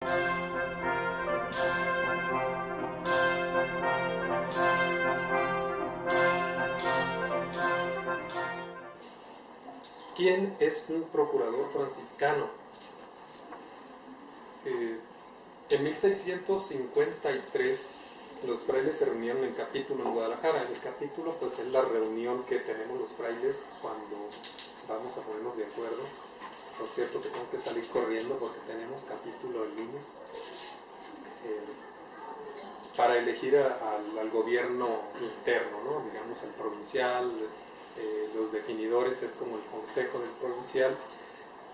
¿Quién es un procurador franciscano? En 1653 los frailes se reunieron en capítulo en Guadalajara. El capítulo pues es la reunión que tenemos los frailes cuando vamos a ponernos de acuerdo. Por cierto que tengo que salir corriendo porque tenemos capítulo el lunes para elegir al gobierno interno, ¿no? Digamos el provincial, los definidores es como el consejo del provincial,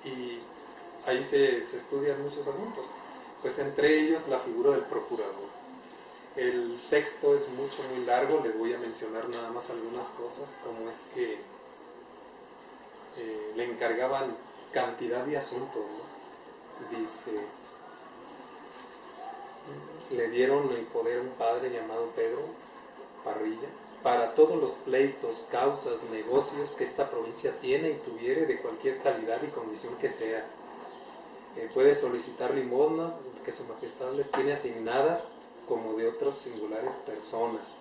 y ahí se estudian muchos asuntos, pues entre ellos la figura del procurador. El texto es muy largo, les voy a mencionar nada más algunas cosas, como es que le encargaban cantidad de asuntos, ¿no? Dice, le dieron el poder a un padre llamado Pedro Parrilla para todos los pleitos, causas, negocios que esta provincia tiene y tuviere de cualquier calidad y condición que sea. Puede solicitar limosnas que su majestad les tiene asignadas como de otras singulares personas.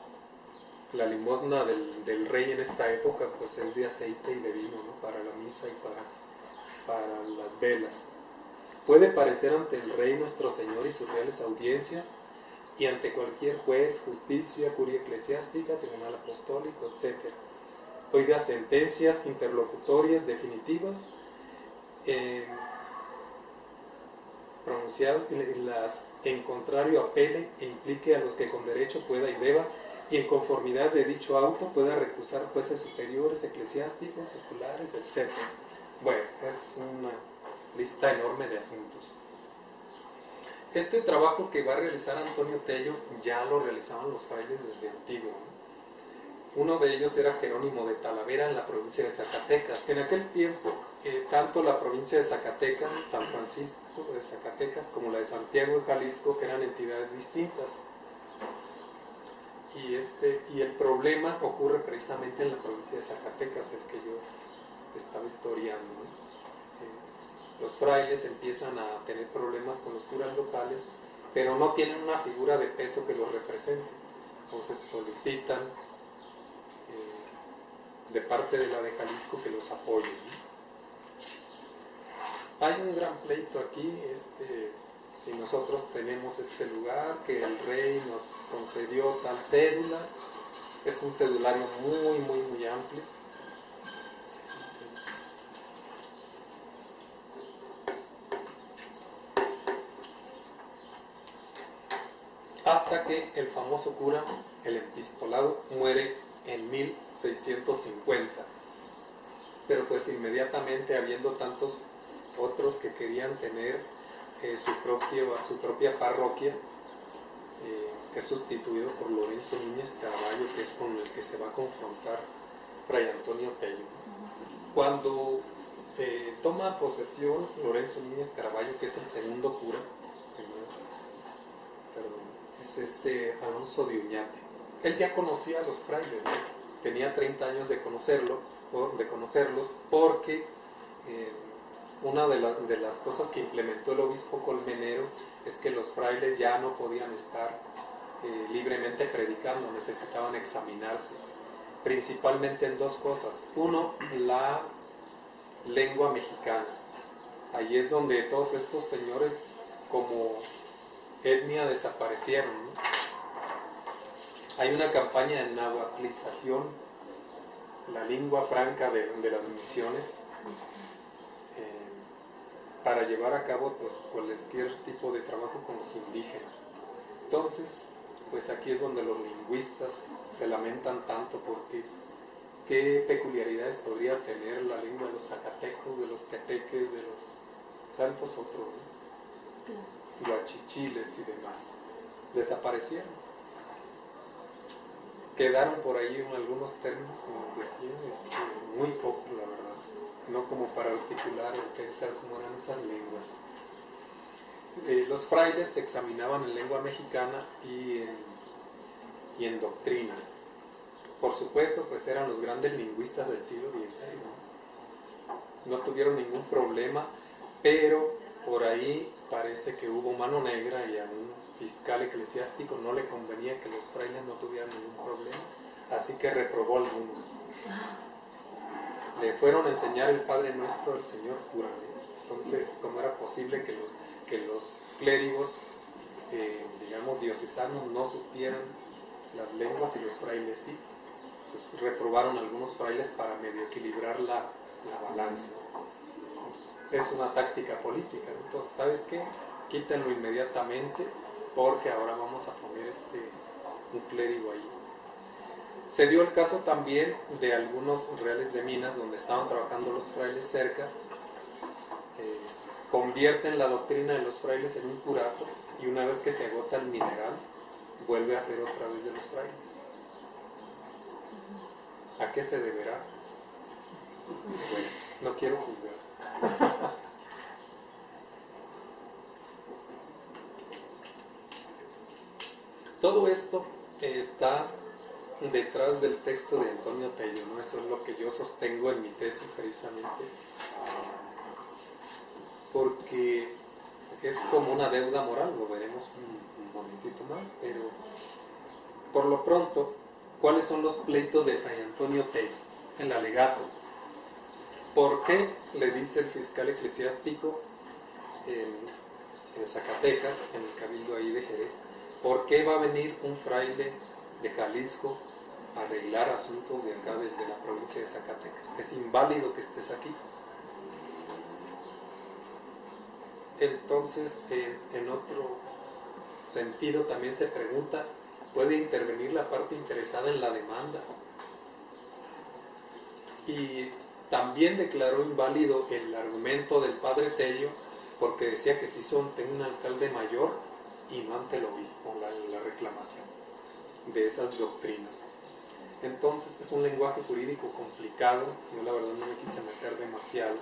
La limosna del rey en esta época pues es de aceite y de vino, ¿no? Para la misa y para las velas. Puede parecer ante el rey nuestro señor y sus reales audiencias y ante cualquier juez, justicia, curia eclesiástica, tribunal apostólico, etc. Oiga sentencias interlocutorias definitivas pronunciadas y las en contrario apele e implique a los que con derecho pueda y deba, y en conformidad de dicho auto pueda recusar jueces superiores, eclesiásticos, seculares, etc. Bueno, es una lista enorme de asuntos. Este trabajo que va a realizar Antonio Tello ya lo realizaban los frailes desde antiguo, ¿no? Uno de ellos era Jerónimo de Talavera en la provincia de Zacatecas. En aquel tiempo, tanto la provincia de Zacatecas, San Francisco de Zacatecas, como la de Santiago de Jalisco eran entidades distintas. Y el problema ocurre precisamente en la provincia de Zacatecas, el que yo estaba historiando, ¿no? Los frailes empiezan a tener problemas con los curas locales, pero no tienen una figura de peso que los represente. Entonces solicitan de parte de la de Jalisco que los apoyen, ¿no? Hay un gran pleito aquí, si nosotros tenemos este lugar, que el rey nos concedió tal cédula, es un cedulario muy amplio. Hasta que el famoso cura, el epistolado, muere en 1650. Pero pues inmediatamente, habiendo tantos otros que querían tener su propia parroquia, es sustituido por Lorenzo Núñez Caraballo, que es con el que se va a confrontar Fray Antonio Tello. Cuando toma posesión Lorenzo Núñez Caraballo, que es el segundo cura, es Alonso de Uñate. Él ya conocía a los frailes, ¿no? Tenía 30 años de conocerlos, porque una de las cosas que implementó el obispo Colmenero es que los frailes ya no podían estar libremente predicando, necesitaban examinarse, principalmente en dos cosas. Uno, la lengua mexicana. Ahí es donde todos estos señores como etnia desaparecieron, ¿no? Hay una campaña de nahuatlización, la lengua franca de las misiones, para llevar a cabo pues, cualquier tipo de trabajo con los indígenas. Entonces, pues aquí es donde los lingüistas se lamentan tanto, porque qué peculiaridades podría tener la lengua de los zacatecos, de los tepeques, de los tantos otros, ¿no? Guachichiles y demás. Desaparecieron. Quedaron por ahí en algunos términos, como decía, muy poco, la verdad. No como para articular o pensar cómo eran esas lenguas. Los frailes se examinaban en lengua mexicana y en doctrina. Por supuesto, pues eran los grandes lingüistas del siglo XVI, ¿no? No tuvieron ningún problema, pero por ahí parece que hubo mano negra y a un fiscal eclesiástico no le convenía que los frailes no tuvieran ningún problema, así que reprobó a algunos. Le fueron a enseñar el Padre Nuestro al señor cura. Entonces, ¿cómo era posible que los clérigos, digamos, diocesanos no supieran las lenguas y los frailes sí? Entonces, reprobaron a algunos frailes para medio equilibrar la balanza. Es una táctica política, ¿no? Entonces, ¿sabes qué? Quítenlo inmediatamente porque ahora vamos a poner un clérigo ahí. Se dio el caso también de algunos reales de minas donde estaban trabajando los frailes cerca, convierten la doctrina de los frailes en un curato y una vez que se agota el mineral, vuelve a ser otra vez de los frailes. ¿A qué se deberá? Bueno, no quiero juzgar. Todo esto está detrás del texto de Antonio Tello, ¿no? Eso es lo que yo sostengo en mi tesis precisamente, porque es como una deuda moral, lo veremos un momentito más, pero por lo pronto, ¿cuáles son los pleitos de Fray Antonio Tello? El alegato. ¿Por qué le dice el fiscal eclesiástico en Zacatecas, en el cabildo ahí de Jerez, por qué va a venir un fraile de Jalisco a arreglar asuntos de acá de la provincia de Zacatecas? Es inválido que estés aquí. Entonces, en otro sentido también se pregunta, ¿puede intervenir la parte interesada en la demanda? Y también declaró inválido el argumento del padre Tello porque decía que si tengo un alcalde mayor y no ante el obispo la reclamación de esas doctrinas. Entonces es un lenguaje jurídico complicado, yo la verdad no me quise meter demasiado,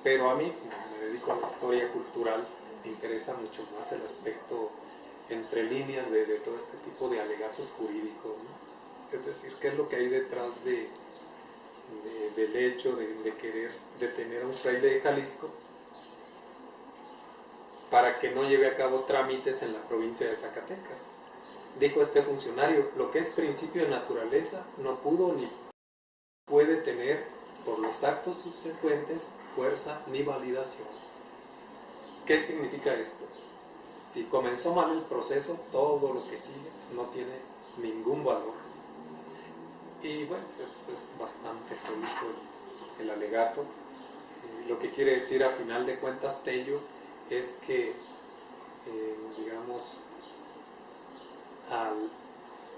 pero a mí, como me dedico a la historia cultural, me interesa mucho más el aspecto entre líneas de todo este tipo de alegatos jurídicos, ¿no? Es decir, qué es lo que hay detrás del hecho de querer detener a un fraile de Jalisco para que no lleve a cabo trámites en la provincia de Zacatecas. Dijo este funcionario, lo que es principio de naturaleza no pudo ni puede tener por los actos subsecuentes fuerza ni validación. ¿Qué significa esto? Si comenzó mal el proceso, todo lo que sigue no tiene ningún valor. Y bueno, es bastante prolijo el alegato. Lo que quiere decir a final de cuentas Tello es que, digamos,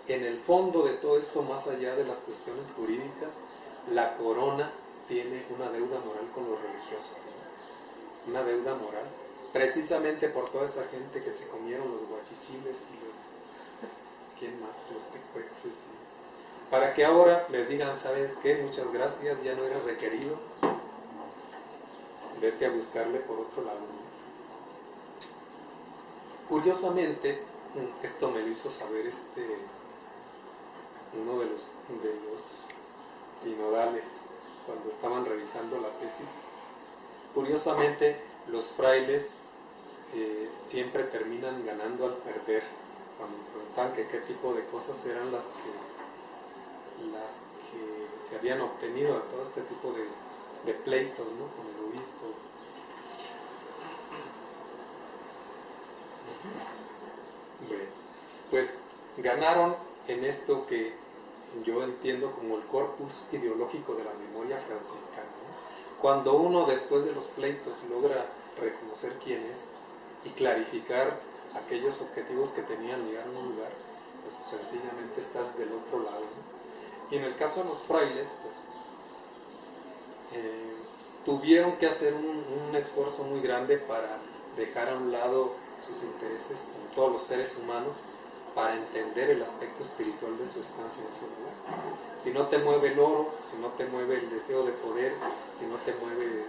en el fondo de todo esto, más allá de las cuestiones jurídicas, la corona tiene una deuda moral con los religiosos, ¿no? Una deuda moral, precisamente por toda esa gente que se comieron los guachichiles y ¿quién más? Los tecuexes. Para que ahora les digan, ¿sabes qué? Muchas gracias, ya no eres requerido, vete a buscarle por otro lado, ¿no? Curiosamente, esto me lo hizo saber uno de los sinodales cuando estaban revisando la tesis. Curiosamente, los frailes siempre terminan ganando al perder. Cuando me preguntaban qué tipo de cosas eran las que se habían obtenido de todo este tipo de pleitos, ¿no? Con el obispo. Bueno, pues ganaron en esto que yo entiendo como el corpus ideológico de la memoria franciscana, ¿no? Cuando uno después de los pleitos logra reconocer quién es y clarificar aquellos objetivos que tenían llegar a un lugar, pues sencillamente estás del otro lado, ¿no? Y en el caso de los frailes, pues tuvieron que hacer un esfuerzo muy grande para dejar a un lado sus intereses, como todos los seres humanos, para entender el aspecto espiritual de su estancia en su lugar. Si no te mueve el oro, si no te mueve el deseo de poder, si no te mueve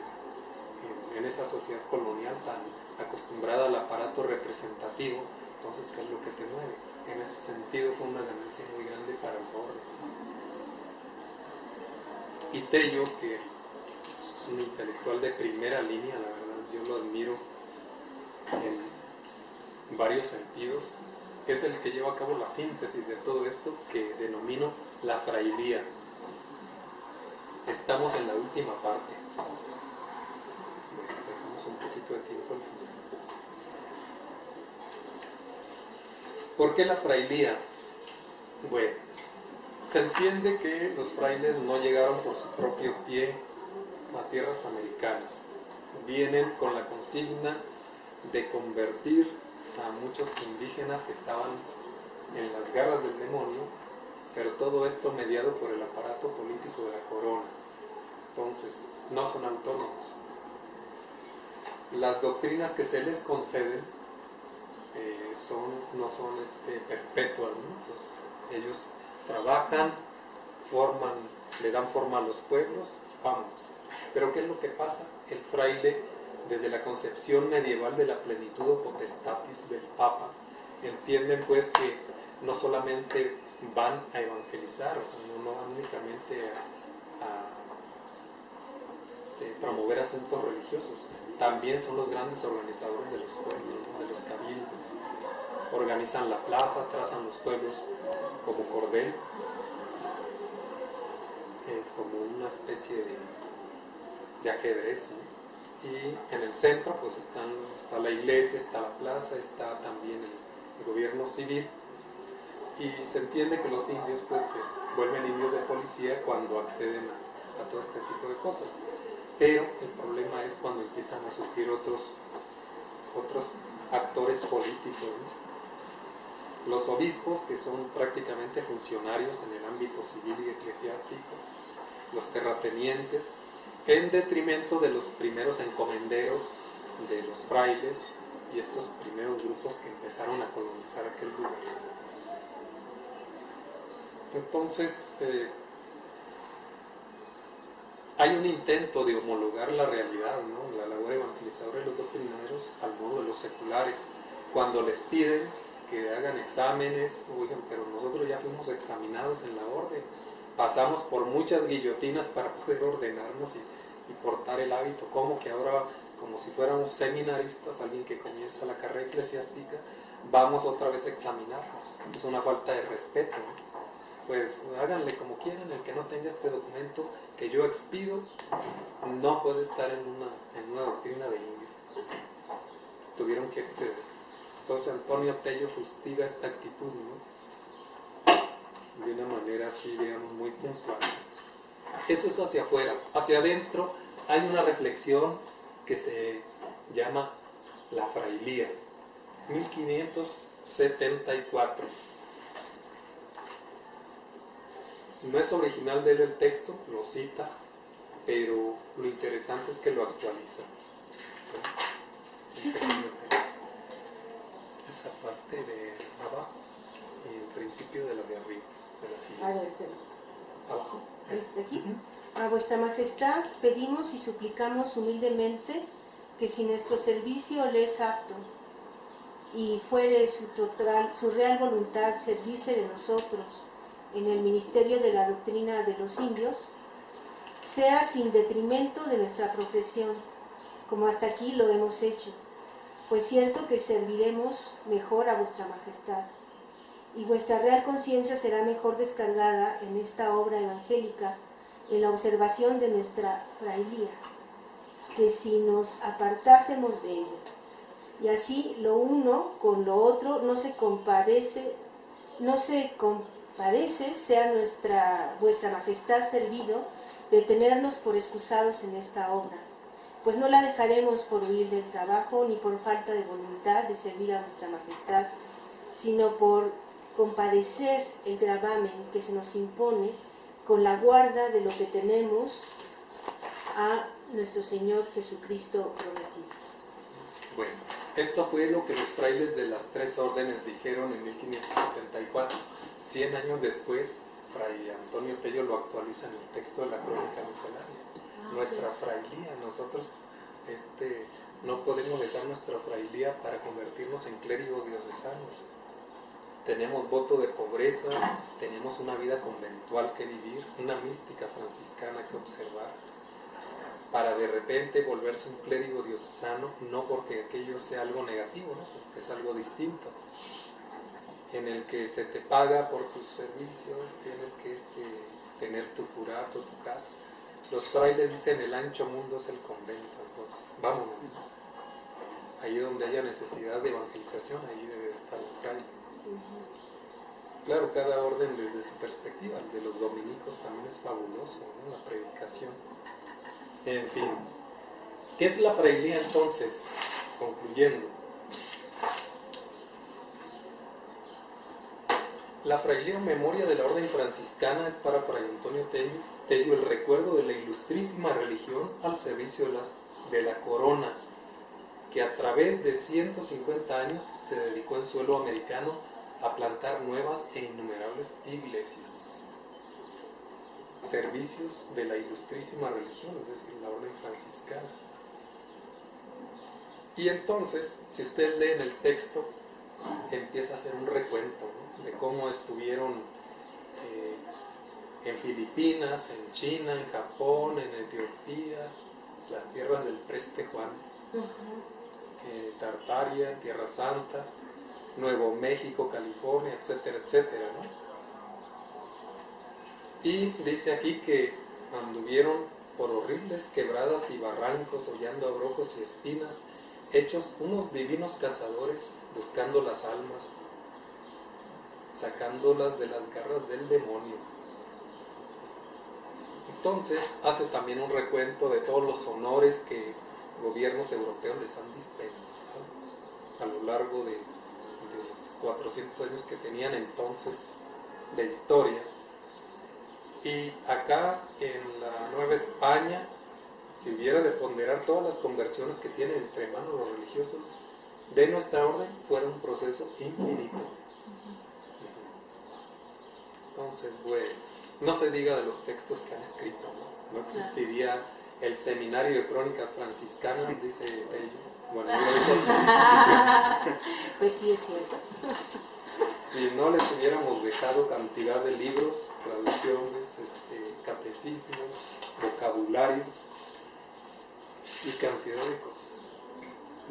en esa sociedad colonial tan acostumbrada al aparato representativo, entonces ¿qué es lo que te mueve? En ese sentido fue una ganancia muy grande para el orden. Y Tello, que es un intelectual de primera línea, la verdad yo lo admiro en varios sentidos, es el que lleva a cabo la síntesis de todo esto que denomino la frailía. Estamos en la última parte. Dejamos un poquito de tiempo al final. ¿Por qué la frailía? Bueno, se entiende que los frailes no llegaron por su propio pie a tierras americanas. Vienen con la consigna de convertir a muchos indígenas que estaban en las garras del demonio, pero todo esto mediado por el aparato político de la corona. Entonces, no son autónomos. Las doctrinas que se les conceden no son perpetuas, ¿no? Entonces, ellos trabajan, le dan forma a los pueblos, vamos. Pero ¿qué es lo que pasa? El fraile, desde la concepción medieval de la plenitud o potestatis del Papa, entienden pues que no solamente van a evangelizar, o sea, no van únicamente a promover asuntos religiosos, también son los grandes organizadores de los pueblos, ¿no? De los cabildos. Organizan la plaza, trazan los pueblos como cordel, es como una especie de ajedrez, ¿no? Y en el centro pues está la iglesia, está la plaza, está también el gobierno civil, y se entiende que los indios pues se vuelven indios de policía cuando acceden a todo este tipo de cosas. Pero el problema es cuando empiezan a surgir otros actores políticos, ¿no? Los obispos, que son prácticamente funcionarios en el ámbito civil y eclesiástico, los terratenientes, en detrimento de los primeros encomenderos de los frailes y estos primeros grupos que empezaron a colonizar aquel lugar. Entonces, hay un intento de homologar la realidad, ¿no? La labor evangelizadora de los doctrineros al modo de los seculares. Cuando les piden que hagan exámenes, oigan, pero nosotros ya fuimos examinados en la orden, pasamos por muchas guillotinas para poder ordenarnos y portar el hábito. ¿Cómo que ahora, como si fuéramos seminaristas, alguien que comienza la carrera eclesiástica, vamos otra vez a examinarnos? Es una falta de respeto, ¿no? Pues háganle como quieran, el que no tenga este documento que yo expido no puede estar en una doctrina de indios. Tuvieron que acceder. Entonces Antonio Tello fustiga esta actitud, ¿no? De una manera así, digamos, muy puntual. Eso es hacia afuera. Hacia adentro hay una reflexión que se llama la frailía. 1574. No es original de él el texto, lo cita, pero lo interesante es que lo actualiza. Sí. Esa parte de abajo y el principio de la de arriba, de la silla. Abajo. Aquí. A vuestra majestad pedimos y suplicamos humildemente que si nuestro servicio le es apto y fuere su real voluntad servirse de nosotros en el ministerio de la doctrina de los indios, sea sin detrimento de nuestra profesión, como hasta aquí lo hemos hecho, pues cierto que serviremos mejor a vuestra majestad, y vuestra real conciencia será mejor descargada en esta obra evangélica, en la observación de nuestra frailía, que si nos apartásemos de ella. Y así lo uno con lo otro no se compadece, sea vuestra majestad servido de tenernos por excusados en esta obra, pues no la dejaremos por huir del trabajo ni por falta de voluntad de servir a vuestra majestad, sino por compadecer el gravamen que se nos impone con la guarda de lo que tenemos a nuestro Señor Jesucristo prometido. Bueno, esto fue lo que los frailes de las tres órdenes dijeron en 1574. 100 años después, Fray Antonio Tello lo actualiza en el texto de la Crónica Miscelánea. Nuestra frailía, nosotros no podemos dejar nuestra frailía para convertirnos en clérigos diocesanos. Tenemos voto de pobreza, tenemos una vida conventual que vivir, una mística franciscana que observar. para de repente volverse un clérigo diocesano, no porque aquello sea algo negativo, ¿no? Sino que es algo distinto, en el que se te paga por tus servicios, tienes que tener tu curato, tu casa. Los frailes dicen el ancho mundo es el convento, entonces vámonos. Ahí donde haya necesidad de evangelización, ahí debe estar el fraile. Claro, cada orden desde su perspectiva, el de los dominicos también es fabuloso, ¿no? La predicación. En fin, ¿qué es la frailía entonces? Concluyendo. La frailía en memoria de la orden franciscana es para Fray Antonio Tello el recuerdo de la ilustrísima religión al servicio de la corona, que a través de 150 años se dedicó en suelo americano a plantar nuevas e innumerables iglesias. Servicios de la ilustrísima religión, es decir, la orden franciscana. Y entonces, si ustedes leen el texto, empieza a hacer un recuento, ¿no? De cómo estuvieron en Filipinas, en China, en Japón, en Etiopía, las tierras del Preste Juan, Tartaria, Tierra Santa, Nuevo México, California, etcétera, etcétera, ¿no? Y dice aquí que anduvieron por horribles quebradas y barrancos, hollando abrojos y espinas, hechos unos divinos cazadores, buscando las almas, sacándolas de las garras del demonio. Entonces hace también un recuento de todos los honores que gobiernos europeos les han dispensado a lo largo de los 400 años que tenían entonces de historia. Y acá en la Nueva España, si hubiera de ponderar todas las conversiones que tienen entre manos los religiosos de nuestra orden, fuera un proceso infinito. Entonces, bueno, no se diga de los textos que han escrito, ¿no? No existiría el seminario de crónicas franciscanas, dice Tello. Bueno, pues sí, es cierto. Si no les hubiéramos dejado cantidad de libros, traducciones, catecismos, vocabularios y cantidad de cosas.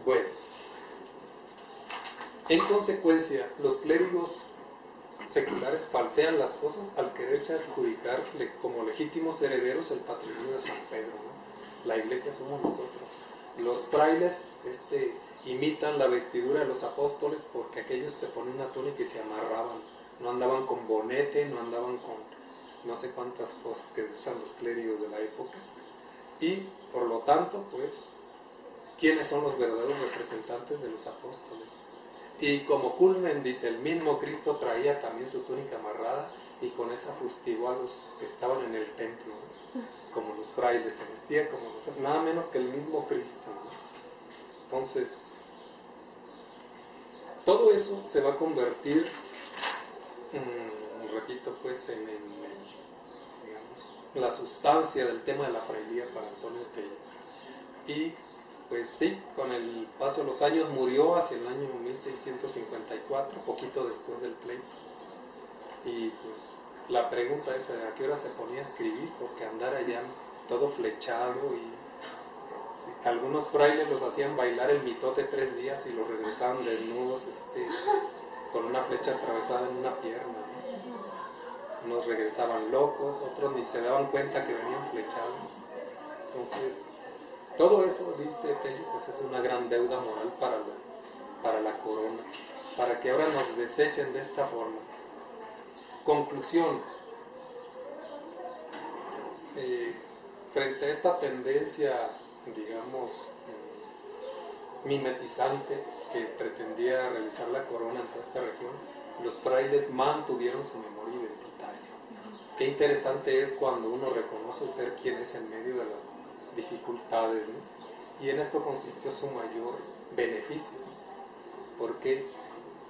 Bueno, en consecuencia, los clérigos seculares falsean las cosas al quererse adjudicar como legítimos herederos el patrimonio de San Pedro, ¿no? La iglesia somos nosotros. Los frailes imitan la vestidura de los apóstoles porque aquellos se ponen una túnica y se amarraban, no andaban con bonete, no andaban con no sé cuántas cosas que usan los clérigos de la época. Y por lo tanto, pues, ¿quiénes son los verdaderos representantes de los apóstoles? Y como culmen, dice, el mismo Cristo traía también su túnica amarrada y con esa fustigó a los que estaban en el templo, ¿no? Como los frailes, se vestían como nada menos que el mismo Cristo, ¿no? Entonces, todo eso se va a convertir, repito, pues, en la sustancia del tema de la frailía para Antonio Tello. Y pues sí, con el paso de los años murió hacia el año 1654, poquito después del pleito. Y pues la pregunta es a qué hora se ponía a escribir, porque andar allá todo flechado y sí, algunos frailes los hacían bailar el mitote 3 días y los regresaban desnudos con una flecha atravesada en una pierna, ¿no? Unos regresaban locos, otros ni se daban cuenta que venían flechados. Entonces, todo eso, dice Tello, pues es una gran deuda moral para la corona, para que ahora nos desechen de esta forma. Conclusión. Frente a esta tendencia, digamos, mimetizante que pretendía realizar la corona en toda esta región, los frailes mantuvieron su memoria identitaria. Qué interesante es cuando uno reconoce ser quien es en medio de las dificultades, ¿no? Y en esto consistió su mayor beneficio, porque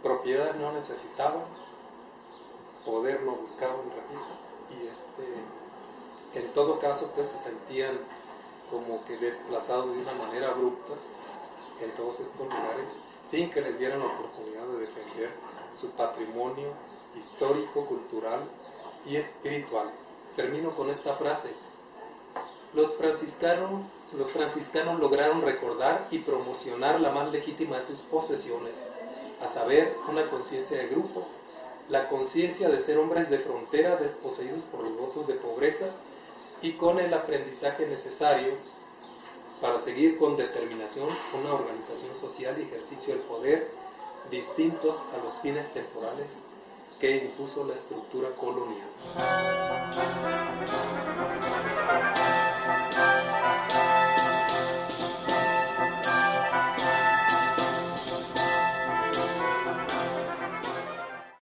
propiedad no necesitaban, poder no buscaban, repito, y en todo caso pues se sentían como que desplazados de una manera abrupta en todos estos lugares, sin que les dieran la oportunidad de defender su patrimonio histórico, cultural y espiritual. Termino con esta frase: Los franciscanos lograron recordar y promocionar la más legítima de sus posesiones, a saber, una conciencia de grupo, la conciencia de ser hombres de frontera desposeídos por los votos de pobreza y con el aprendizaje necesario para seguir con determinación una organización social y ejercicio del poder distintos a los fines temporales que impuso la estructura colonial.